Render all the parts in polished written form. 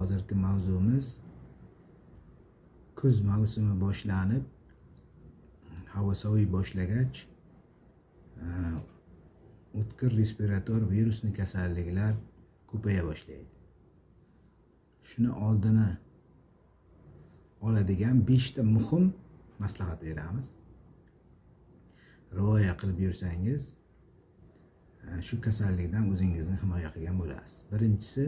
Hozirgi mavzumiz kuz mavsumi boshlanib, havo soviy boshlagach o'tkir respirator virusli kasalliklar ko'paya boshlaydi. Shuni oldini oladigan 5 ta muhim maslahat beramiz. Rioya qilib yursangiz shu kasallikdan o'zingizni himoya qilgan bo'lasiz. Birinchisi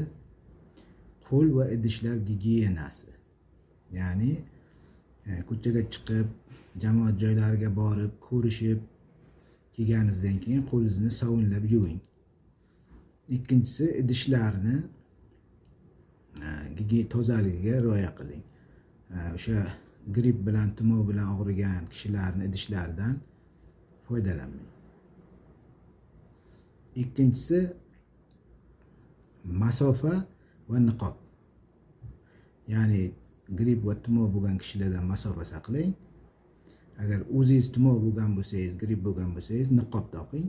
qo'l va idishlar gigiyenasi. Ya'ni ko'chaga chiqib, jamoat joylariga borib, ko'rishib kelganingizdan keyin qo'lingizni sovunlab yuving. Ikkinchisi idishlarni tozaligiga rioya qiling. O'sha gripp bilan, tumov bilan og'rigan kishilarning idishlaridan foydalanmang. Ikkinchisi masofa va niqob. Ya'ni gripp va tumov bo'lgan kishilardan masofa saqlang. Agar o'zingiz tumov bo'lgan bo'lsangiz, gripp bo'lgan bo'lsangiz, niqob taqing.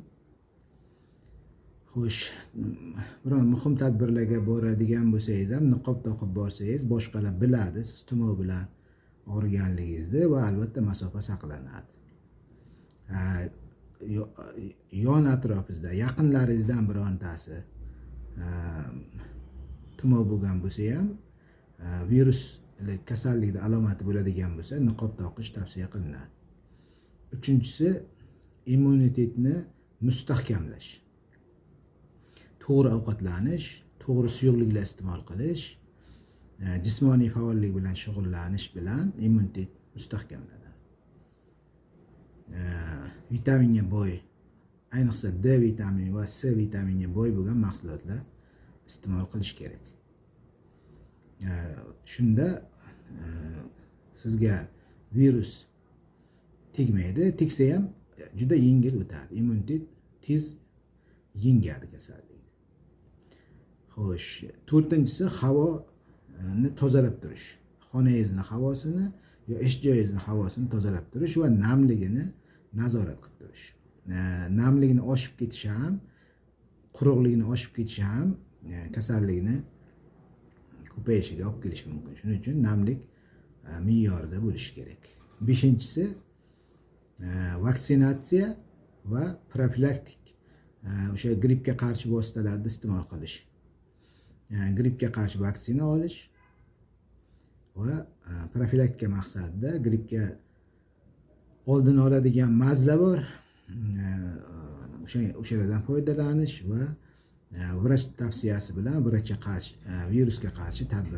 Xo'sh, biron muhim tadbirlarga boradigan bo'lsangiz ham niqob taqib borsangiz, boshqalar biladi siz tumov bilan og'riganligingizni va albatta masofa saqlanadi. Yon atrofingizda, yaqinlaringizdan birontasi tumov bo'lgan bo'lsa ham, virus kasallikning alomati bo'ladigan bo'lsa, niqob taqish tavsiya qilinadi. Uchinchisi immunitetni mustahkamlash. To'g'ri ovqatlanish, to'g'ri suyuqliklar iste'mol qilish, jismoniy faollik bilan shug'ullanish bilan immunitet mustahkamlanadi. Vitaminga boy, ayniqsa D vitamini va C vitaminiga boy bo'lgan mahsulotlar iste'mol qilish kerak. Shunda sizga virus tegmaydi, tegsa ham juda yengil o'tadi. Immunitet tez yengadi kasallikni. Xo'sh, to'rtinchisi havoni tozalab turish. Xonangizni havosini yo ish joyingizni havosini tozalab turish va namligini nazorat qilib turish. Namligini oshib ketishi ham, quruqligini oshib ketishi ham kasallikni ko'payishiga olib kelishi mumkin. Shuning uchun namlik me'yorida bo'lishi kerak. Beshinchisi vaksinatsiya va profilaktik o'sha grippga qarshi vositalarni iste'mol qilish. Grippga qarshi vaksina olish va profilaktika maqsadida grippga oldin oladigan mazlar bor. O'shalardan foydalanish va vrach tavsiyasi bilan virusga qarshi tadbir